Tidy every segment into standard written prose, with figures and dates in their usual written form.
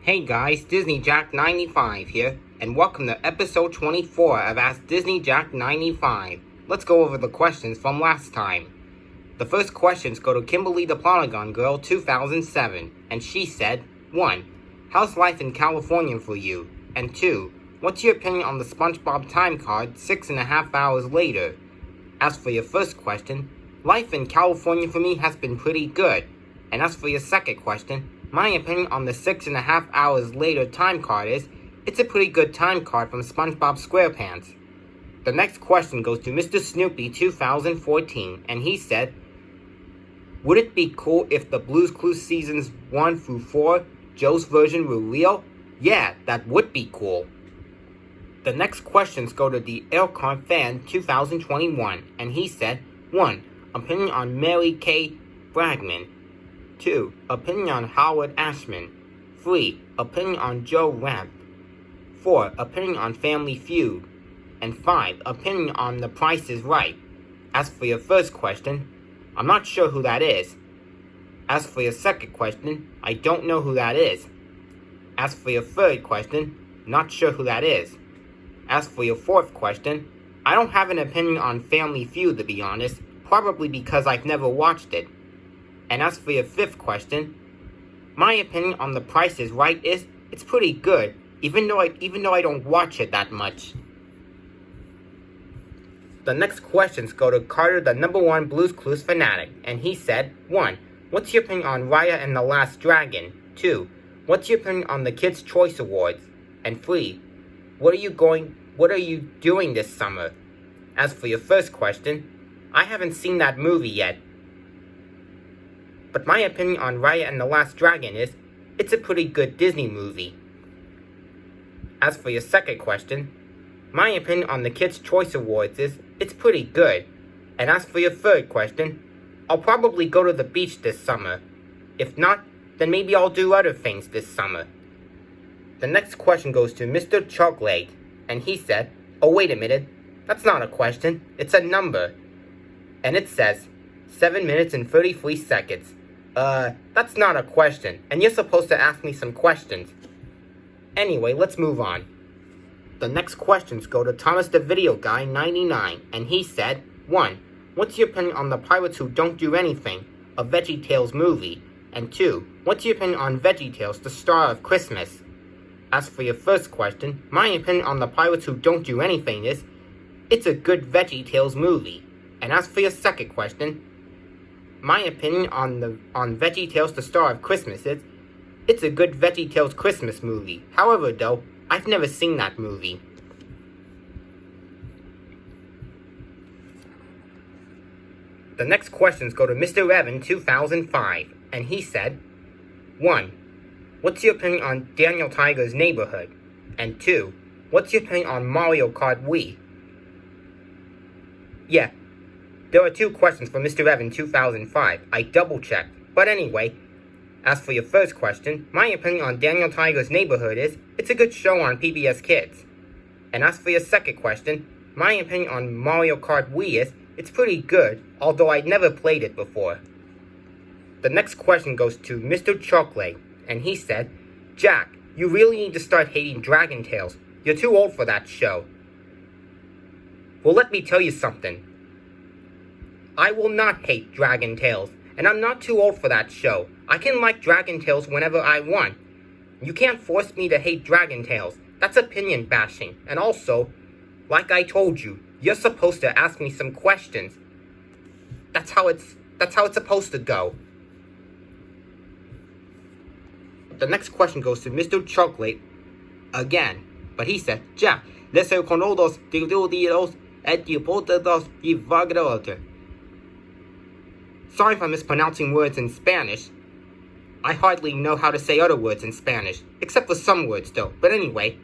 Hey guys, Disney Jack 95 here, and welcome to episode 24 of Ask Disney Jack 95. Let's go over the questions from last time. The first questions go to Kimberly the Polygon Girl 2007, and she said, 1. How's life in California for you? And 2. What's your opinion on the SpongeBob time card 6.5 hours later? As for your first question, life in California for me has been pretty good. And as for your second question, my opinion on the 6.5 hours later time card is, it's a pretty good time card from SpongeBob SquarePants. The next question goes to Mr. Snoopy 2014, and he said, would it be cool if the Blue's Clues seasons 1 through 4, Joe's version were real? Yeah, that would be cool. The next questions go to the Elkhart Fan 2021, and he said, 1. Opinion on Mary Kay Bragman. 2. Opinion on Howard Ashman. 3. Opinion on Joe Ramp. 4. Opinion on Family Feud. And 5. Opinion on The Price is Right. As for your first question, I'm not sure who that is. As for your second question, I don't know who that is. As for your third question, not sure who that is. As for your fourth question, I don't have an opinion on Family Feud, to be honest, probably because I've never watched it. And as for your fifth question, my opinion on The Price is Right is, it's pretty good, even though I don't watch it that much. The next questions go to Carter, the #1 Blue's Clues fanatic, and he said, 1. What's your opinion on Raya and the Last Dragon? 2. What's your opinion on the Kids' Choice Awards? And 3. What are you doing this summer? As for your first question, I haven't seen that movie yet. But my opinion on Raya and the Last Dragon is, it's a pretty good Disney movie. As for your second question, my opinion on the Kids' Choice Awards is, it's pretty good. And as for your third question, I'll probably go to the beach this summer. If not, then maybe I'll do other things this summer. The next question goes to Mr. Chocolate, and he said, oh wait a minute, that's not a question, it's a number. And it says, 7 minutes and 33 seconds. That's not a question, and you're supposed to ask me some questions. Anyway, let's move on. The next questions go to Thomas the Video Guy 99, and he said, 1. What's your opinion on the Pirates Who Don't Do Anything, a VeggieTales movie? And 2. What's your opinion on VeggieTales, the Star of Christmas? As for your first question, my opinion on the Pirates Who Don't Do Anything is, it's a good VeggieTales movie. And as for your second question, my opinion on VeggieTales, the Star of Christmas is, it's a good VeggieTales Christmas movie. However, though, I've never seen that movie. The next questions go to Mr. Evan 2005, and he said, 1. What's your opinion on Daniel Tiger's Neighborhood? And 2. What's your opinion on Mario Kart Wii? Yeah, there are 2 questions from Mr. Evan 2005. I double-checked. But anyway, as for your first question, my opinion on Daniel Tiger's Neighborhood is, it's a good show on PBS Kids. And as for your second question, my opinion on Mario Kart Wii is, it's pretty good, although I'd never played it before. The next question goes to Mr. Chocolate, and he said, Jack, you really need to start hating Dragon Tales. You're too old for that show. Well, let me tell you something. I will not hate Dragon Tales, and I'm not too old for that show. I can like Dragon Tales whenever I want. You can't force me to hate Dragon Tales. That's opinion bashing. And also, like I told you, you're supposed to ask me some questions. That's how it's supposed to go. The next question goes to Mr. Chocolate again, but he said, Jack, les conodos dios et hipotetos y vagrote. Sorry if I'm mispronouncing words in Spanish. I hardly know how to say other words in Spanish, except for some words though. But anyway,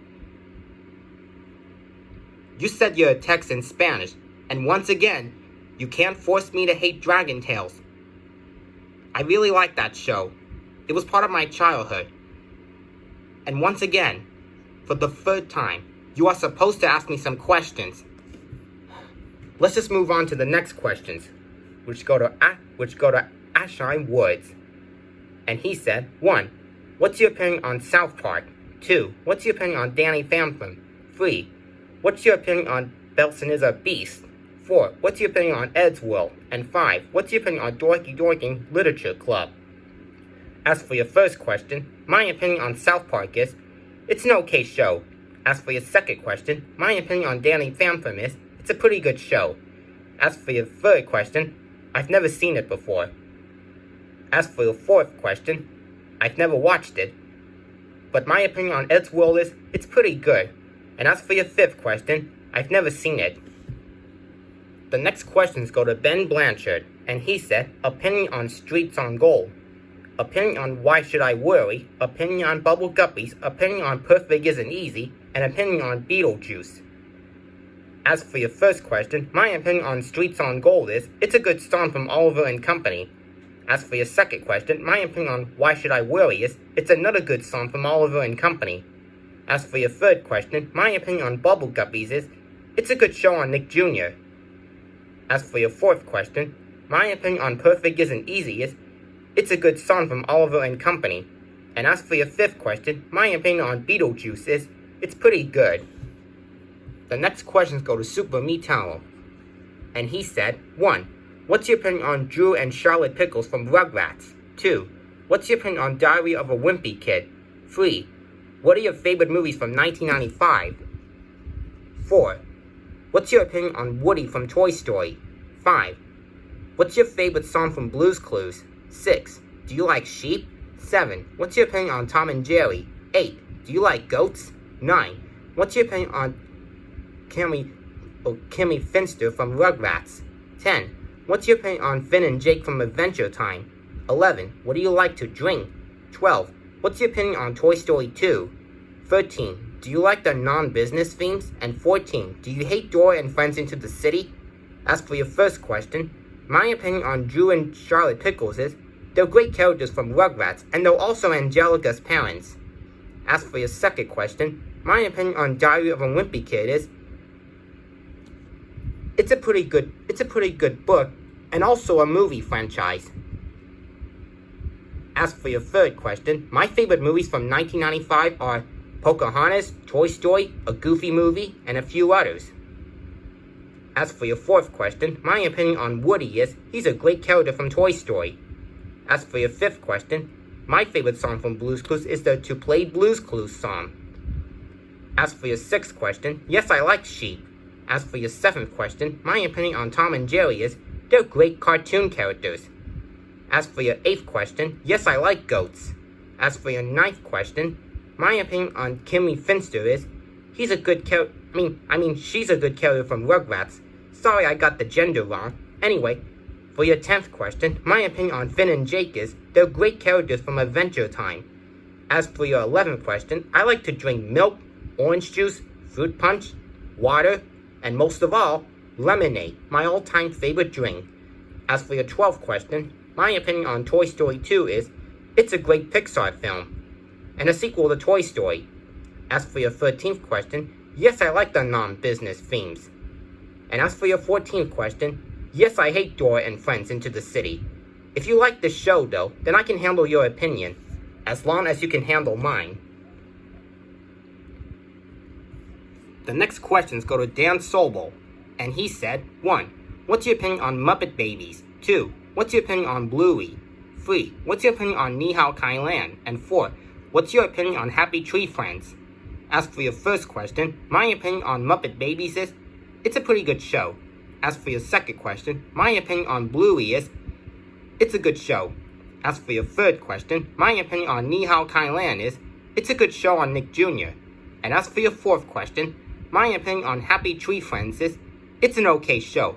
you said your text in Spanish, and once again, you can't force me to hate Dragon Tales. I really like that show. It was part of my childhood. And once again, for the third time, you are supposed to ask me some questions. Let's just move on to the next questions, which go to Ashine Woods. And he said, 1. What's your opinion on South Park? 2. What's your opinion on Danny Phantom? 3. What's your opinion on Belson Beast? 4. What's your opinion on Ed's World? And 5. What's your opinion on Dorky Dorking Literature Club? As for your first question, my opinion on South Park is, it's an okay show. As for your second question, my opinion on Danny Phantom is, it's a pretty good show. As for your third question, I've never seen it before. As for your fourth question, I've never watched it. But my opinion on Ed's World is, it's pretty good. And as for your fifth question, I've never seen it. The next questions go to Ben Blanchard, and he said, opinion on Streets on Gold. Opinion on Why Should I Worry, opinion on Bubble Guppies, opinion on Perfect Isn't Easy, and opinion on Beetlejuice. As for your first question, my opinion on Streets on Gold is, it's a good song from Oliver and Company. As for your second question, my opinion on Why Should I Worry is, it's another good song from Oliver and Company. As for your third question, my opinion on Bubble Guppies is, it's a good show on Nick Jr. As for your fourth question, my opinion on Perfect Isn't Easy is, it's a good song from Oliver and Company. And as for your fifth question, my opinion on Beetlejuice is, it's pretty good. The next questions go to Super Meatalo. And he said, 1. What's your opinion on Drew and Charlotte Pickles from Rugrats? 2. What's your opinion on Diary of a Wimpy Kid? 3. What are your favorite movies from 1995? 4. What's your opinion on Woody from Toy Story? 5. What's your favorite song from Blue's Clues? 6. Do you like sheep? 7. What's your opinion on Tom and Jerry? 8. Do you like goats? 9. What's your opinion on Kimmy Finster from Rugrats? 10. What's your opinion on Finn and Jake from Adventure Time? 11. What do you like to drink? 12. What's your opinion on Toy Story 2? 13. Do you like the non-business themes? And 14. Do you hate Dora and Friends Into the City? As for your first question, my opinion on Drew and Charlotte Pickles is, they're great characters from Rugrats, and they're also Angelica's parents. As for your second question, my opinion on Diary of a Wimpy Kid is, it's a pretty good book, and also a movie franchise. As for your third question, my favorite movies from 1995 are Pocahontas, Toy Story, A Goofy Movie, and a few others. As for your fourth question, my opinion on Woody is, he's a great character from Toy Story. As for your fifth question, my favorite song from Blue's Clues is the To Play Blue's Clues song. As for your sixth question, yes, I like sheep. As for your seventh question, my opinion on Tom and Jerry is, they're great cartoon characters. As for your eighth question, yes, I like goats. As for your ninth question, my opinion on Kimmy Finster is, she's a good character from Rugrats. Sorry I got the gender wrong. Anyway, for your 10th question, my opinion on Finn and Jake is, they're great characters from Adventure Time. As for your 11th question, I like to drink milk, orange juice, fruit punch, water, and most of all, lemonade, my all-time favorite drink. As for your 12th question, my opinion on Toy Story 2 is, it's a great Pixar film, and a sequel to Toy Story. As for your 13th question, yes, I like the non-business themes. And as for your 14th question, yes, I hate Dora and Friends Into the City. If you like this show, though, then I can handle your opinion, as long as you can handle mine. The next questions go to Dan Sobel, and he said, 1. What's your opinion on Muppet Babies? 2. What's your opinion on Bluey? 3. What's your opinion on Ni Hao Kai Lan? And 4. What's your opinion on Happy Tree Friends? As for your first question, my opinion on Muppet Babies is, it's a pretty good show. As for your second question, my opinion on Bluey is, it's a good show. As for your third question, my opinion on Ni Hao Kai Lan is, it's a good show on Nick Jr. And as for your fourth question, my opinion on Happy Tree Friends is, it's an okay show.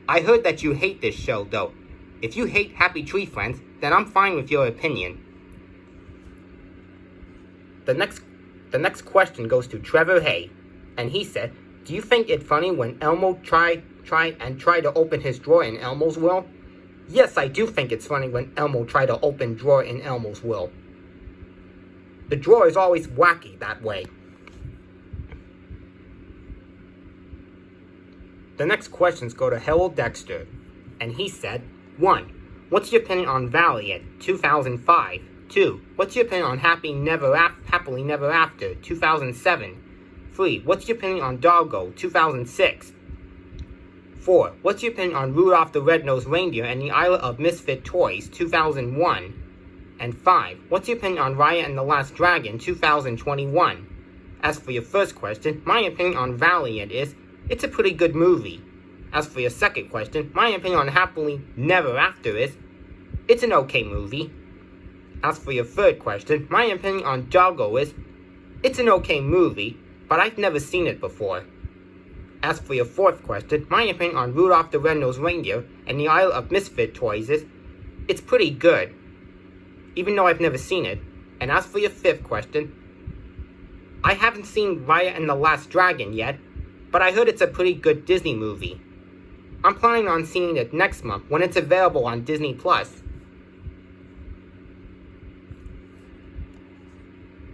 I heard that you hate this show, though. If you hate Happy Tree Friends, then I'm fine with your opinion. The next question goes to Trevor Hay, and he said, do you think it funny when Elmo tried to open his drawer in Elmo's will? Yes, I do think it's funny when Elmo tried to open drawer in Elmo's will. The drawer is always wacky that way. The next questions go to Harold Dexter, and he said, 1. What's your opinion on Valiant 2005? 2. What's your opinion on Happily Never After, 2007? 3. What's your opinion on Doggo, 2006? 4. What's your opinion on Rudolph the Red-Nosed Reindeer and the Island of Misfit Toys, 2001? And 5. What's your opinion on Raya and the Last Dragon, 2021? As for your first question, my opinion on Valiant is, it's a pretty good movie. As for your second question, my opinion on Happily Never After is, it's an okay movie. As for your third question, my opinion on Doggo is, it's an okay movie, but I've never seen it before. As for your fourth question, my opinion on Rudolph the Red-Nosed Reindeer and the Isle of Misfit Toys is, it's pretty good, even though I've never seen it. And as for your fifth question, I haven't seen Raya and the Last Dragon yet, but I heard it's a pretty good Disney movie. I'm planning on seeing it next month when it's available on Disney+.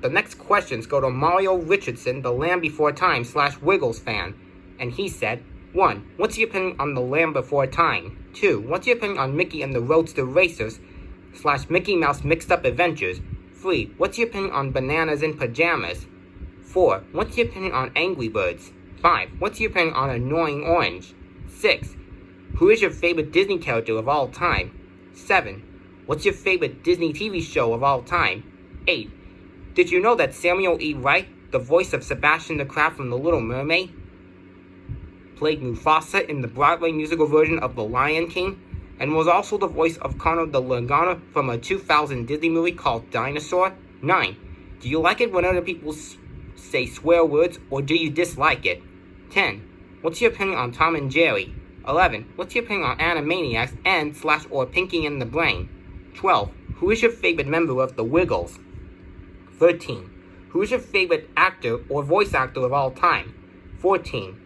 The next questions go to Mario Richardson, the Land Before Time / Wiggles fan. And he said, 1. What's your opinion on The Land Before Time? 2. What's your opinion on Mickey and the Roadster Racers / Mickey Mouse Mixed Up Adventures? 3. What's your opinion on Bananas in Pajamas? 4. What's your opinion on Angry Birds? 5. What's your opinion on Annoying Orange? 6. Who is your favorite Disney character of all time? 7. What's your favorite Disney TV show of all time? 8. Did you know that Samuel E. Wright, the voice of Sebastian the Crab from The Little Mermaid, played Mufasa in the Broadway musical version of The Lion King, and was also the voice of Conor the Lagana from a 2000 Disney movie called Dinosaur? 9. Do you like it when other people say swear words, or do you dislike it? 10. What's your opinion on Tom and Jerry? 11. What's your opinion on Animaniacs and / or Pinky and the Brain? 12. Who is your favorite member of the Wiggles? 13. Who is your favorite actor or voice actor of all time? 14.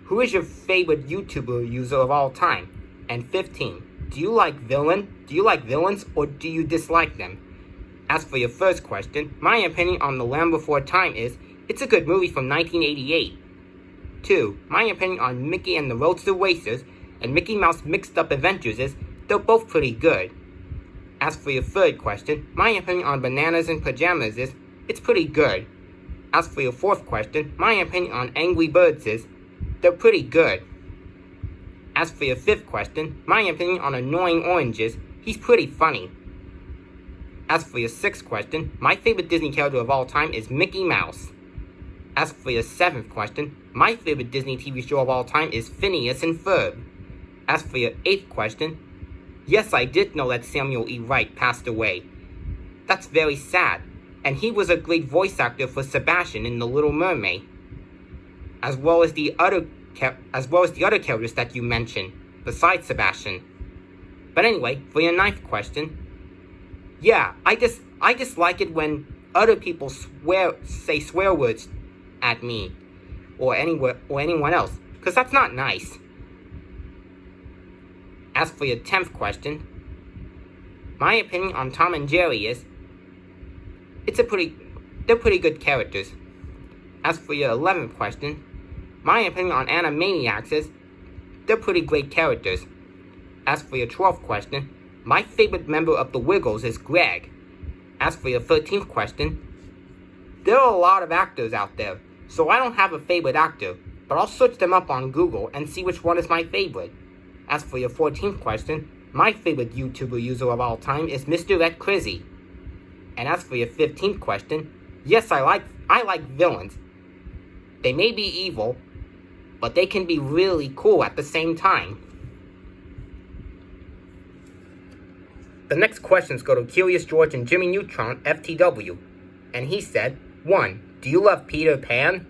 Who is your favorite YouTuber user of all time? And 15. Do you like villains or do you dislike them? As for your first question, my opinion on The Land Before Time is, it's a good movie from 1988. 2. My opinion on Mickey and the Roadster Racers and Mickey Mouse Mixed Up Adventures is, they're both pretty good. As for your third question, my opinion on Bananas in Pajamas is, it's pretty good. As for your fourth question, my opinion on Angry Birds is, they're pretty good. As for your fifth question, my opinion on Annoying Orange is, he's pretty funny. As for your sixth question, my favorite Disney character of all time is Mickey Mouse. As for your seventh question, my favorite Disney TV show of all time is Phineas and Ferb. As for your eighth question, yes, I did know that Samuel E. Wright passed away. That's very sad, and he was a great voice actor for Sebastian in The Little Mermaid, as well as the other characters that you mentioned, besides Sebastian. But anyway, for your ninth question, yeah, I dislike it when other people say swear words at me, or anyone else, because that's not nice. As for your 10th question, my opinion on Tom and Jerry is, they're pretty good characters. As for your 11th question, my opinion on Animaniacs is, they're pretty great characters. As for your 12th question, my favorite member of the Wiggles is Greg. As for your 13th question, there are a lot of actors out there, so I don't have a favorite actor, but I'll search them up on Google and see which one is my favorite. As for your 14th question, my favorite YouTuber user of all time is Mr. Ed Crizzy. And as for your 15th question, yes, I like villains. They may be evil, but they can be really cool at the same time. The next questions go to Curious George and Jimmy Neutron, FTW. And he said, 1. Do you love Peter Pan?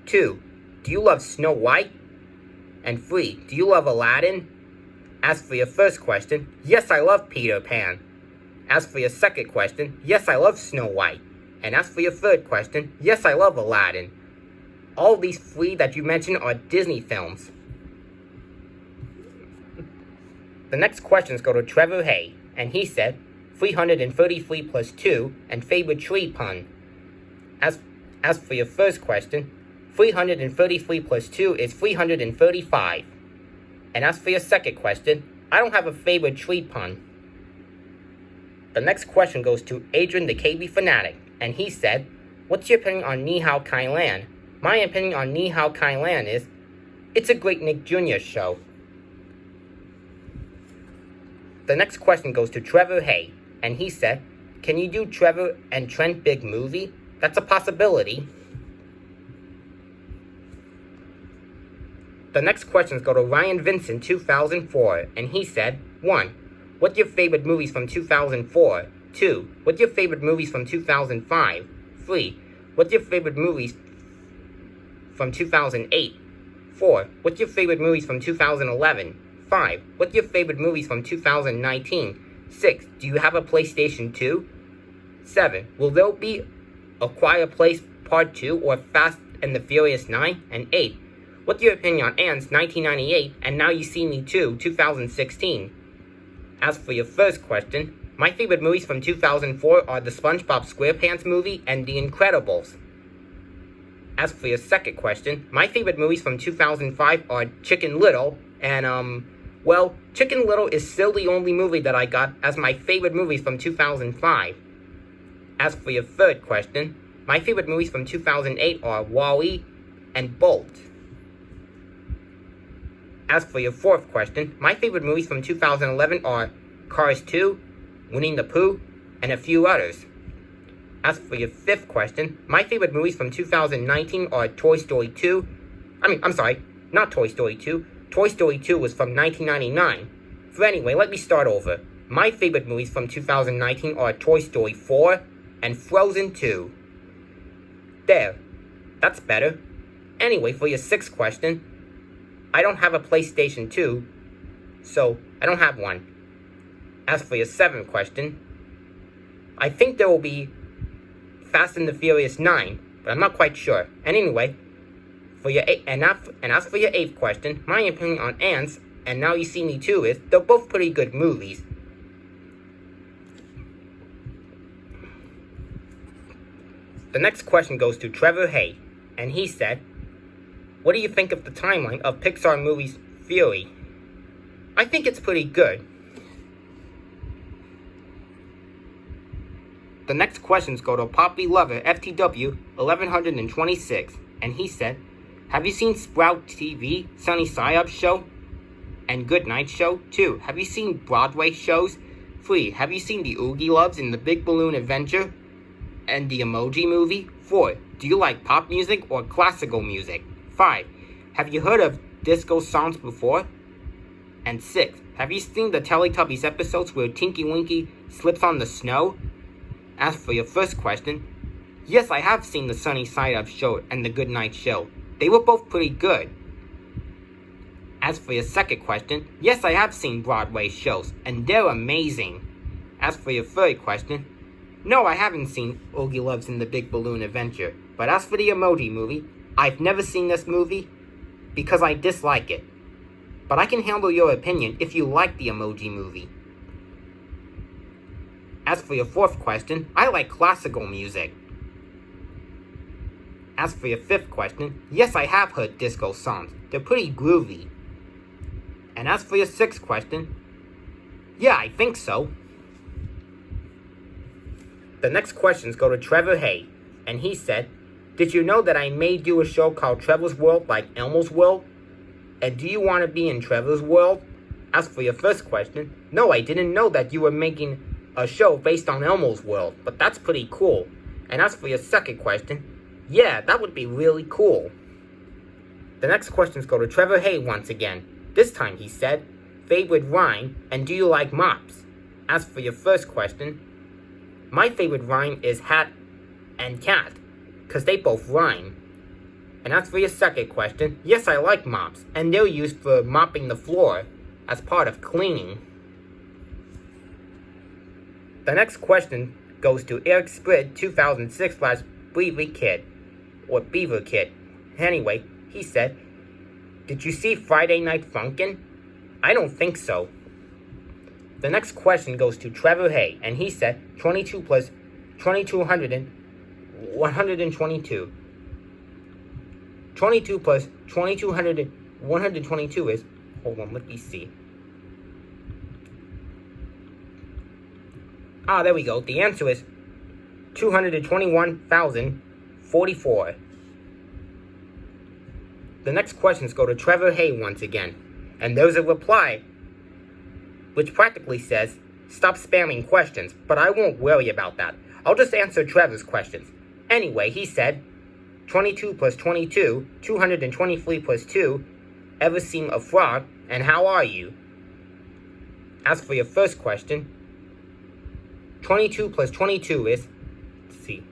2. Do you love Snow White? And 3. Do you love Aladdin? As for your first question, yes, I love Peter Pan. As for your second question, yes, I love Snow White. And as for your third question, yes, I love Aladdin. All these 3 that you mentioned are Disney films. The next questions go to Trevor Hay, and he said, 333 plus 2, and favorite tree pun. As for your first question, 333 plus 2 is 335. And as for your second question, I don't have a favorite tree pun. The next question goes to Adrian the KB Fanatic, and he said, "What's your opinion on Ni Hao Kai Lan?" My opinion on Ni Hao Kai Lan is, it's a great Nick Jr. show. The next question goes to Trevor Hay, and he said, "Can you do Trevor and Trent Big movie? That's a possibility." The next questions go to Ryan Vincent 2004, and he said, 1. What's your favorite movies from 2004? 2. What's your favorite movies from 2005? 3. What's your favorite movies from 2008? 4. What's your favorite movies from 2011? 5. What's your favorite movies from 2019? 6. Do you have a PlayStation 2? 7. Will there be a Quiet Place Part 2 or Fast and the Furious 9? And 8. What's your opinion on Ants 1998 and Now You See Me Too 2016? As for your first question, my favorite movies from 2004 are the SpongeBob SquarePants movie and The Incredibles. As for your second question, my favorite movies from 2005 are Chicken Little and, well, Chicken Little is still the only movie that I got as my favorite movies from 2005. As for your third question, my favorite movies from 2008 are WALL-E and Bolt. As for your fourth question, my favorite movies from 2011 are Cars 2, Winnie the Pooh, and a few others. As for your fifth question, my favorite movies from 2019 are Toy Story 2. Not Toy Story 2. Toy Story 2 was from 1999. So anyway, let me start over. My favorite movies from 2019 are Toy Story 4 and Frozen 2. There. That's better. Anyway, for your sixth question, I don't have a PlayStation 2, so I don't have one. As for your seventh question, I think there will be Fast and the Furious 9, but I'm not quite sure. And anyway, as for your eighth question, my opinion on Ants and Now You See Me Too is they're both pretty good movies. The next question goes to Trevor Hay, and he said, "What do you think of the timeline of Pixar movies Fury?" I think it's pretty good. The next questions go to Poppy Lover FTW 1126, and he said, "Have you seen Sprout TV, Sunny Side Up Show, and Good Night Show? 2. Have you seen Broadway shows? 3. Have you seen the Oogie Loves in the Big Balloon Adventure and the Emoji Movie? 4. Do you like pop music or classical music? 5. Have you heard of disco songs before? And 6. Have you seen the Teletubbies episodes where Tinky Winky slips on the snow?" As for your first question, yes, I have seen the Sunny Side Up Show and the Good Night Show. They were both pretty good. As for your second question, yes, I have seen Broadway shows, and they're amazing. As for your third question, no, I haven't seen Oogie Loves in the Big Balloon Adventure. But as for the Emoji Movie, I've never seen this movie because I dislike it. But I can handle your opinion if you like the Emoji Movie. As for your fourth question, I like classical music. As for your fifth question, yes, I have heard disco songs. They're pretty groovy. And as for your sixth question, yeah, I think so. The next questions go to Trevor Hay, and he said, "Did you know that I may do a show called Trevor's World like Elmo's World? And do you want to be in Trevor's World?" As for your first question, no, I didn't know that you were making a show based on Elmo's World, but that's pretty cool. And as for your second question, yeah, that would be really cool. The next questions go to Trevor Hay once again. This time he said, "Favorite rhyme, and do you like mops?" As for your first question, my favorite rhyme is hat and cat, because they both rhyme. And as for your second question, yes, I like mops, and they're used for mopping the floor as part of cleaning. The next question goes to Eric Sprid 2006/Beaver Kid, or Beaver Kid. Anyway, he said, "Did you see Friday Night Funkin'? I don't think so." The next question goes to Trevor Hay, and he said 22 plus 2200 and 122. 22 plus 2200 and 122 is, hold on, let me see. Ah, there we go. The answer is 221,044. The next questions go to Trevor Hay once again. And there's a reply, which practically says, stop spamming questions, but I won't worry about that. I'll just answer Trevor's questions. Anyway, he said, 22 plus 22, 223 plus 2, ever seen a frog, and how are you? As for your first question, 22 plus 22 is, let's see.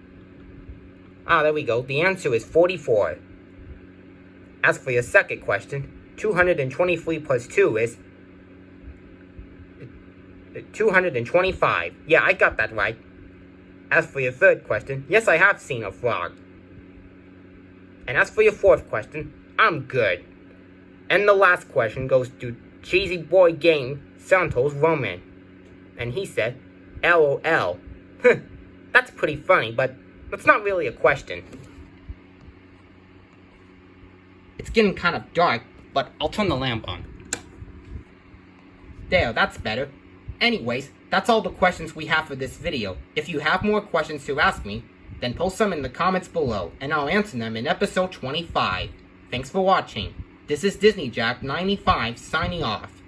Ah, there we go. The answer is 44. As for your second question, 223 plus 2 is 225. Yeah, I got that right. As for your third question, yes, I have seen a frog. And as for your fourth question, I'm good. And the last question goes to Cheesy Boy Game Santos Roman. And he said, LOL. That's pretty funny, but that's not really a question. It's getting kind of dark, but I'll turn the lamp on. There, that's better. Anyways, that's all the questions we have for this video. If you have more questions to ask me, then post them in the comments below, and I'll answer them in episode 25. Thanks for watching. This is Disney Jack 95 signing off.